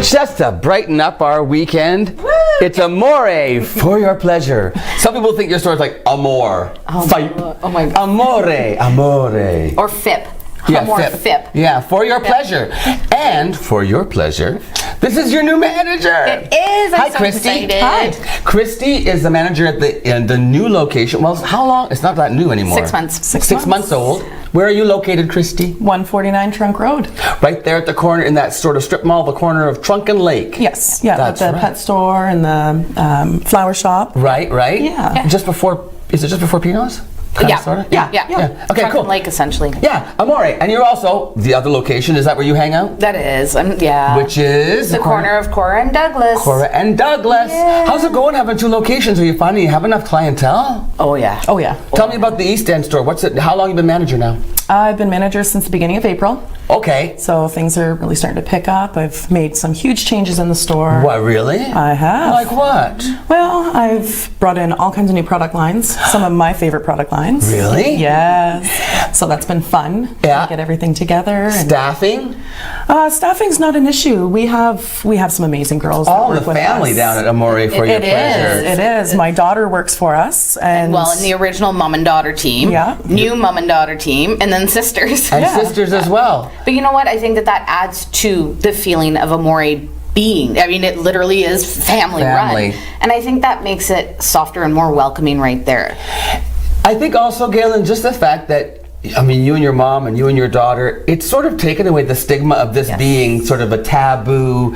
Just to brighten up our weekend, it's Amore, for your pleasure. Some people think your store is like Amore. Oh my God. Amore. Or FIP. Yeah, Amore FIP. FIP. Yeah, for your pleasure. And for your pleasure, this is your new manager. It is. I'm Hi, so Christy. excited. Hi. Christy is the manager at the new location. Well, how long? It's not that new anymore. 6 months. Six months old. Where are you located, Christy? 149 Trunk Road. Right there at the corner, in that sort of strip mall, the corner of Trunk and Lake. Yes. Yeah. That's with the right. pet store and the flower shop. Right. Yeah. Just before, is it just before Pino's? Yeah. Sorta? Yeah. Okay, Trunk cool. and Lake, essentially. Yeah, Amore. And you're also the other location. Is that where you hang out? That is. Yeah. Which is? the corner of Cora and Douglas. Cora and Douglas. Yeah. How's it going having two locations? Are you finding you have enough clientele? Oh yeah. Oh yeah. Tell me about the East End store. What's it? How long have you been manager now? I've been manager since the beginning of April. Okay. So things are really starting to pick up. I've made some huge changes in the store. What, really? I have. Like what? Well, I've brought in all kinds of new product lines. Some of my favorite product lines. Really? Yes. So that's been fun. Yeah. Get everything together. Staffing? Staffing's not an issue. We have some amazing girls. All that the work with family us. down at Amore for your pleasure. It is. My daughter works for us, and Well, in the original mom and daughter team, new mom and daughter team, and then sisters. And sisters as well. But you know what? I think that adds to the feeling of Amore being. I mean, it literally is family run. And I think that makes it softer and more welcoming right there. I think also, Galen, just the fact that, I mean, you and your mom and you and your daughter, it's sort of taken away the stigma of this being sort of a taboo.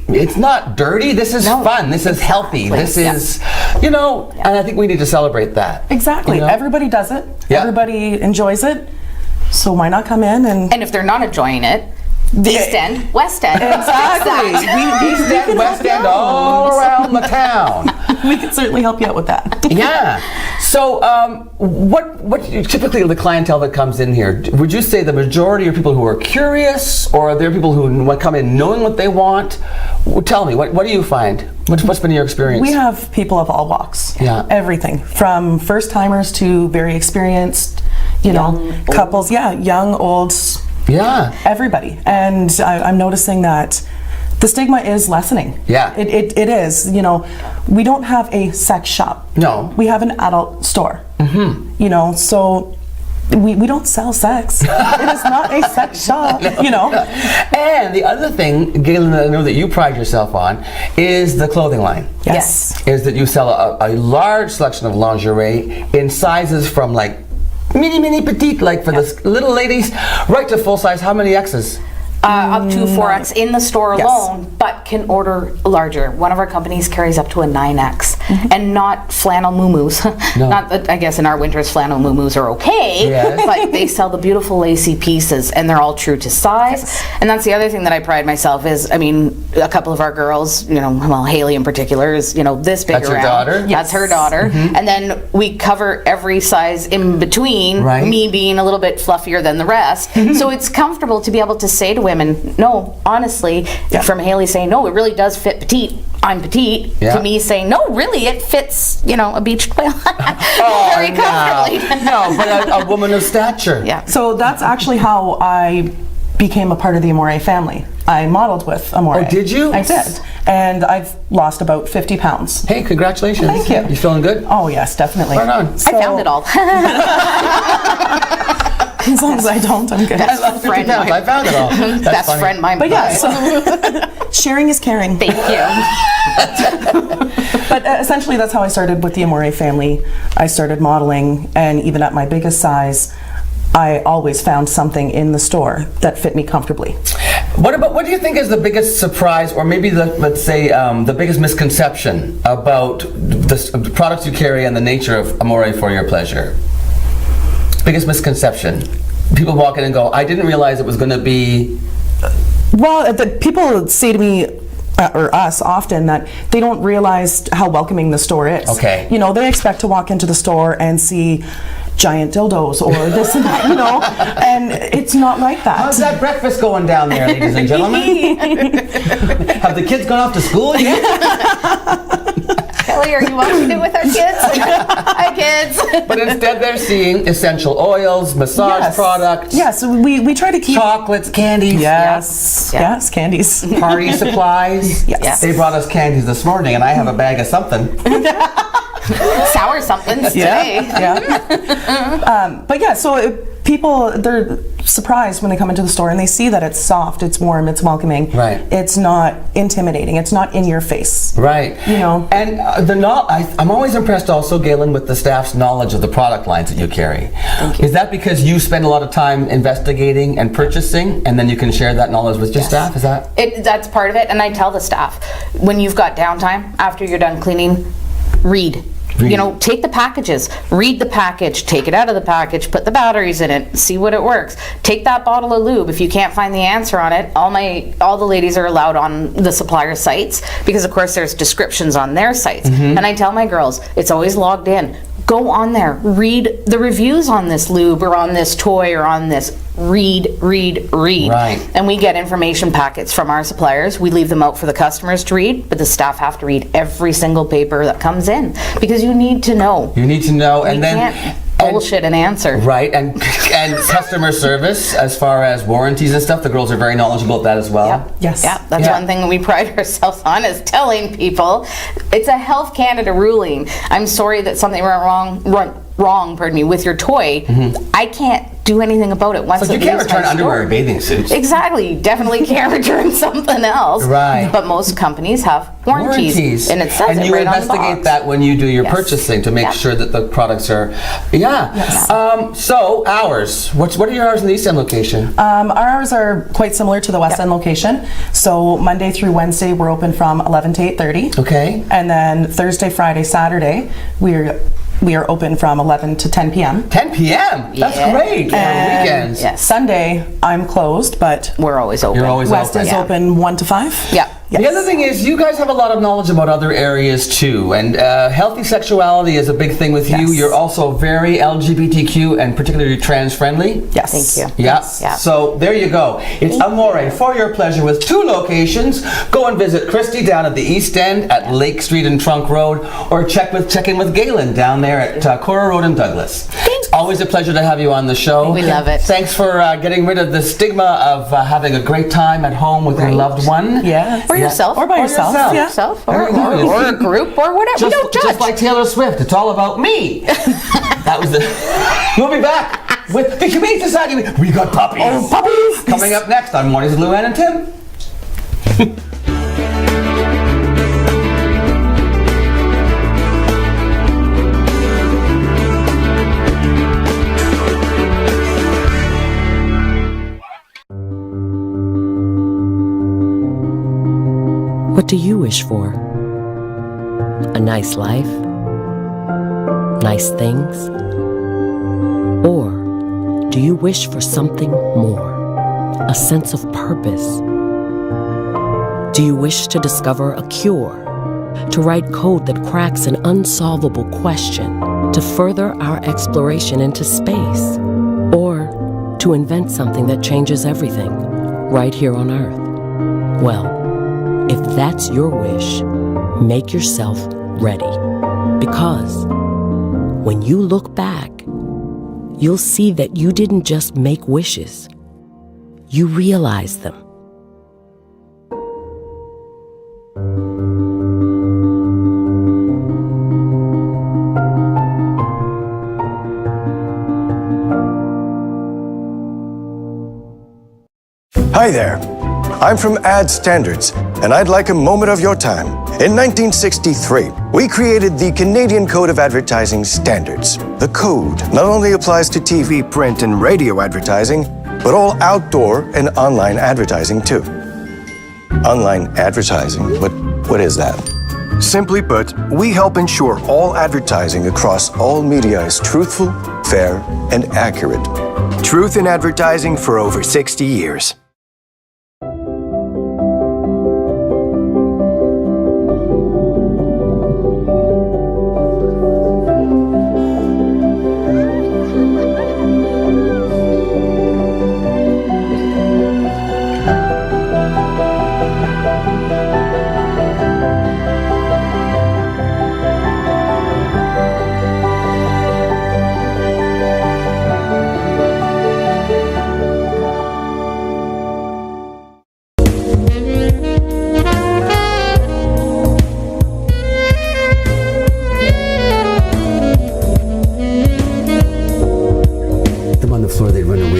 It's not dirty. This is fun. This is healthy. This is, you know, and I think we need to celebrate that. Exactly. You know? Everybody does it. Everybody enjoys it. So why not come in and if they're not enjoying it, East End, West End. Exactly. East End, West End, all around the town. We can certainly help you out with that. Yeah. So, what typically the clientele that comes in here? Would you say the majority are people who are curious, or are there people who come in knowing what they want? Well, tell me, what do you find? What's been your experience? We have people of all walks. Yeah. Everything from first timers to very experienced, couples. Yeah, young, old. Yeah. Everybody. And I'm noticing that the stigma is lessening. Yeah. It is. You know, we don't have a sex shop. No. We have an adult store. Mm-hmm. You know, so we don't sell sex. It is not a sex shop, you know. And the other thing, Galen, that I know that you pride yourself on is the clothing line. Yes. Is that you sell a large selection of lingerie in sizes from like mini, petite, like for the little ladies, right to full size. How many X's? Up to 4X in the store alone, but can order larger. One of our companies carries up to a 9X, and not flannel muumuus. No. Not that, I guess in our winters flannel muumuus are okay, but they sell the beautiful lacy pieces, and they're all true to size. And that's the other thing that I pride myself is, I mean, a couple of our girls, you know, well, Haley in particular is, you know, this big That's around. your daughter? That's her daughter. And then we cover every size in between, Right. me being a little bit fluffier than the rest. So it's comfortable to be able to say to women, no, honestly, from Haley saying, no, it really does fit petite, I'm petite, to me saying, no, really, it fits, you know, a beached whale very comfortably. No, but a woman of stature. Yeah. So that's actually how I became a part of the Amore family. I modeled with Amore. Oh, did you? I did. And I've lost about 50 pounds. Hey, congratulations. Thank you. You feeling good? Oh, yes, definitely. Right on. I found it all. As long as I don't, I'm good. I lost 50 pounds. I found it all. That's Best funny. friend, my But yeah, so sharing is caring. Thank you. But essentially, that's how I started with the Amore family. I started modeling, and even at my biggest size, I always found something in the store that fit me comfortably. What do you think is the biggest surprise, or maybe let's say the biggest misconception about the products you carry and the nature of Amore for your pleasure? Biggest misconception. People walk in and go, I didn't realize it was going to be... Well, people say to me, or us often, that they don't realize how welcoming the store is. Okay. You know, they expect to walk into the store and see giant dildos or this and that, you know, and it's not like that. How's that breakfast going down there, ladies and gentlemen? Have the kids gone off to school yet? Kelly, are you watching it with our kids? Hi, kids. But instead they're seeing essential oils, massage products. Yes, we try to keep... Chocolates, candies. Yes, yes, candies. Party supplies. Yes. They brought us candies this morning, and I have a bag of something. Sour somethings today. But yeah, so people, they're surprised when they come into the store and they see that it's soft, it's warm, it's welcoming. Right. It's not intimidating. It's not in your face. Right. You know. And I'm always impressed also, Galen, with the staff's knowledge of the product lines that you carry. Thank you. Is that because you spend a lot of time investigating and purchasing, and then you can share that knowledge with your staff? Is that? That's part of it, and I tell the staff, when you've got downtime, after you're done cleaning, read. You know, take the packages, read the package, take it out of the package, put the batteries in it, see what it works. Take that bottle of lube. If you can't find the answer on it, all the ladies are allowed on the supplier sites, because of course there's descriptions on their sites. And I tell my girls, it's always logged in. Go on there, read the reviews on this lube or on this toy or on this. Read. Right. And we get information packets from our suppliers. We leave them out for the customers to read, but the staff have to read every single paper that comes in, because you need to know. You need to know, and bullshit an answer. Right, and customer service as far as warranties and stuff, the girls are very knowledgeable at that as well. Yep. Yes. Yeah, that's one thing we pride ourselves on, is telling people. It's a Health Canada ruling. I'm sorry that something went wrong, pardon me, with your toy. I can't do anything about it once So you can't return underwear or bathing suits. Exactly. You definitely can't return something else. Right. But most companies have warranties. And it says and it you right on the investigate box. that when you do your Yes. purchasing to make sure that the products are, Yes. So hours, what are your hours in the East End location? Our hours are quite similar to the West End location. So Monday through Wednesday, we're open from 11 to 8:30. Okay. And then Thursday, Friday, Saturday, we are open from 11 to 10 p.m. 10 p.m. That's great. And Weekends. Sunday, I'm closed, but we're always open. You're always West open. is open 1 to 5. Yeah. The other thing is, you guys have a lot of knowledge about other areas too, and healthy sexuality is a big thing with you. You're also very LGBTQ and particularly trans friendly. Yes. Thank you. Yeah. Yeah. So there you go. It's Amore for your pleasure with 2 locations. Go and visit Christy down at the East End at Lake Street and Trunk Road, or check in with Galen down there at Cora Road in Douglas. It's always a pleasure to have you on the show. We love it. Thanks for getting rid of the stigma of having a great time at home with your loved one. Yeah. Or yourself. Or by yourself. yourself. Yeah. Yourself. There you go. Or a group or whatever. We don't judge. Just like Taylor Swift, it's all about me. That was the. We'll be back with the Humane Society. We got puppies. Oh, puppies! Coming up next on Mornings with Luann and Tim. What do you wish for? A nice life? Nice things? Or do you wish for something more? A sense of purpose? Do you wish to discover a cure? To write code that cracks an unsolvable question? To further our exploration into space? Or to invent something that changes everything right here on Earth? Well, if that's your wish, make yourself ready. Because when you look back, you'll see that you didn't just make wishes, you realized them. Hi there. I'm from Ad Standards, and I'd like a moment of your time. In 1963, we created the Canadian Code of Advertising Standards. The code not only applies to TV, print, and radio advertising, but all outdoor and online advertising too. Online advertising, what is that? Simply put, we help ensure all advertising across all media is truthful, fair, and accurate. Truth in advertising for over 60 years.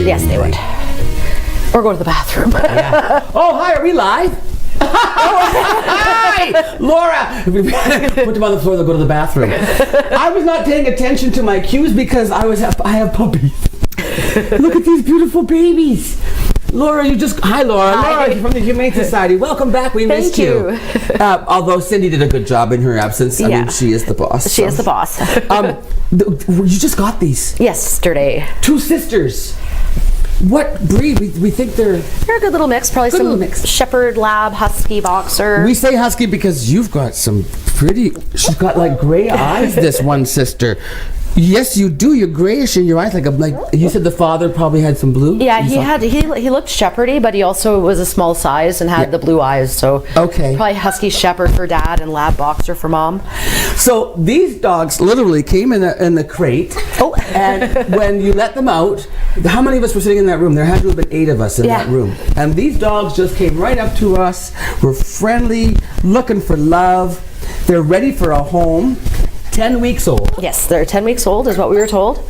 Yes, they would. Or go to the bathroom. Oh, hi, are we live? Hi, Laura. Put them on the floor, they'll go to the bathroom. I was not paying attention to my cues because I have puppies. Look at these beautiful babies. Laura, hi, Laura. Hi. Laura from the Humane Society. Welcome back. We missed you. Although Cindy did a good job in her absence. I mean, she is the boss. She is the boss. You just got these. Yesterday. 2 sisters. What breed? We think they're a good little mix. Probably some shepherd, lab, husky, boxer. We say husky because you've got some pretty. She's got like gray eyes. This one sister. Yes, you do. You're grayish in your eyes, like you said. The father probably had some blue. Yeah, he looked shepherdy, but he also was a small size and had the blue eyes. So probably husky shepherd for dad and lab boxer for mom. So these dogs literally came in the crate. Oh, and when you let them out, how many of us were sitting in that room? There had to have been 8 of us in that room. And these dogs just came right up to us. Were friendly, looking for love. They're ready for a home. 10 weeks old. Yes, they're 10 weeks old is what we were told.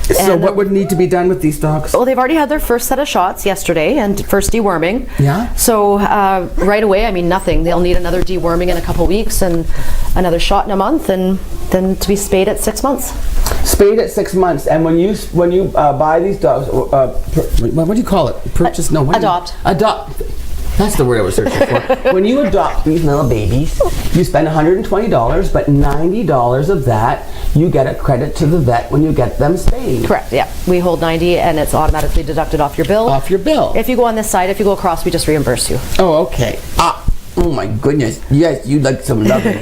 So what would need to be done with these dogs? Well, they've already had their first set of shots yesterday and first deworming. Yeah. So right away, I mean, nothing. They'll need another deworming in a couple weeks and another shot in a month, and then to be spayed at 6 months. Spayed at 6 months. And when you buy these dogs, what do you call it? Purchase? No. Adopt. Adopt. That's the word I was searching for. When you adopt these little babies, you spend $120, but $90 of that you get a credit to the vet when you get them spayed. Correct, yeah. We hold $90 and it's automatically deducted off your bill. Off your bill. If you go on this side, if you go across, we just reimburse you. Oh, okay. Oh my goodness. Yes, you'd like some loving.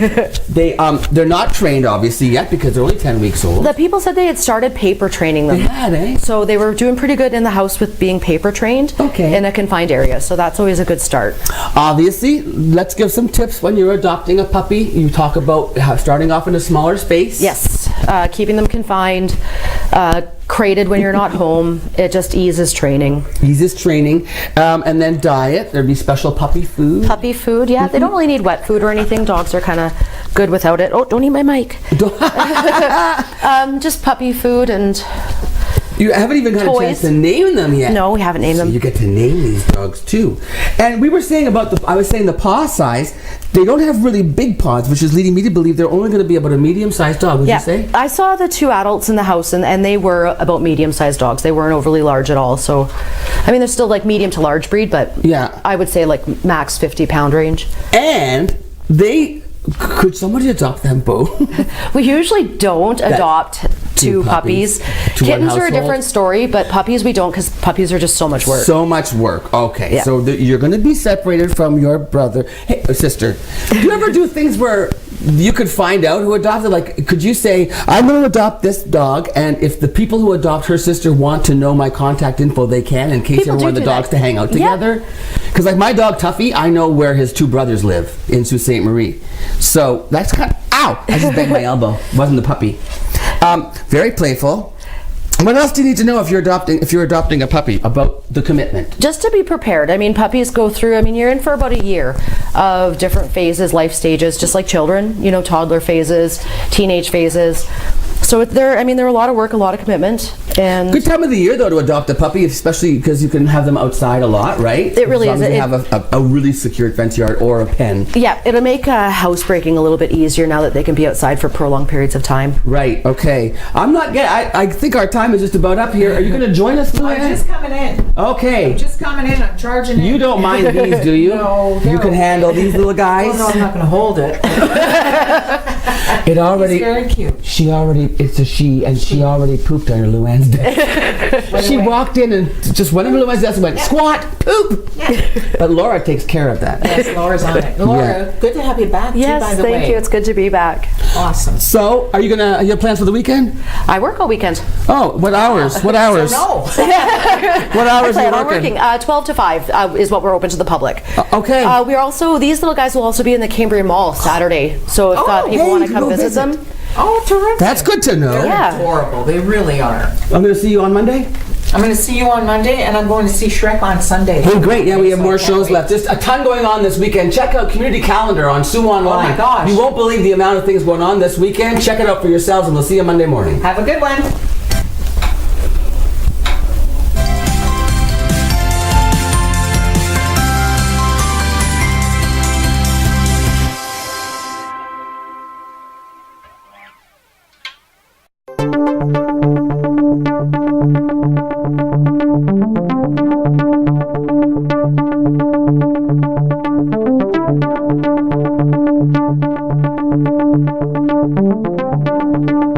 They're not trained obviously yet because they're only 10 weeks old. The people said they had started paper training them. They had, eh? So they were doing pretty good in the house with being paper trained in a confined area. So that's always a good start. Obviously, let's give some tips when you're adopting a puppy. You talk about starting off in a smaller space. Yes, keeping them confined, crated when you're not home. It just eases training. And then diet. There'd be special puppy food. Puppy food, yeah. They don't really need wet food or anything. Dogs are kind of good without it. Oh, don't eat my mic. Just puppy food and you haven't even had a chance to name them yet. No, we haven't named them. You get to name these dogs too. And we were saying I was saying the paw size, they don't have really big paws, which is leading me to believe they're only going to be about a medium-sized dog, would you say? I saw the 2 adults in the house and they were about medium-sized dogs. They weren't overly large at all. So, I mean, they're still like medium to large breed, but I would say like max 50-pound range. And could somebody adopt them both? We usually don't adopt 2 puppies. Kittens are a different story, but puppies we don't because puppies are just so much work. So much work. Okay, yeah. So you're going to be separated from your brother, sister. Do you ever do things where you could find out who adopted? Like, could you say, I'm going to adopt this dog, and if the people who adopt her sister want to know my contact info, they can, in case they want the dogs to hang out together? Because like my dog Tuffy, I know where his 2 brothers live in Sault Ste. Marie. So that's kind of, ow! I just banged my elbow. Wasn't the puppy. Very playful. What else do you need to know if you're adopting a puppy about the commitment? Just to be prepared. I mean, puppies go through, you're in for about a year of different phases, life stages, just like children, toddler phases, teenage phases. So they're a lot of work, a lot of commitment. And good time of the year though to adopt a puppy, especially because you can have them outside a lot, right? It really is. As long as you have a really secured fence yard or a pen. Yeah, it'll make housebreaking a little bit easier now that they can be outside for prolonged periods of time. Right. Okay. I think our time is just about up here. Are you going to join us, Luann? I'm just coming in. Okay. I'm just coming in. I'm charging in. You don't mind these, do you? No. You can handle these little guys? Oh, no, I'm not going to hold it. It's very cute. It's a she, and she already pooped under Luann's desk. She walked in and just went under Luann's desk and went, squat, poop. But Laura takes care of that. Yes, Laura's on it. Laura, good to have you back too, by the way. Yes, thank you. It's good to be back. Awesome. So, you have plans for the weekend? I work all weekend. Oh, what hours? What hours? No. What hours are you working? 12 to 5 is what we're open to the public. Okay. These little guys will also be in the Cambrian Mall Saturday. So if people want to come visit them. Oh, terrific. That's good to know. They're adorable. They really are. I'm going to see you on Monday? I'm going to see you on Monday, and I'm going to see Shrek on Sunday. Hey, great. Yeah, we have more shows left. Just a ton going on this weekend. Check out Community Calendar on Sioux Online. Oh, my gosh. You won't believe the amount of things going on this weekend. Check it out for yourselves, and we'll see you Monday morning. Have a good one. Thank you.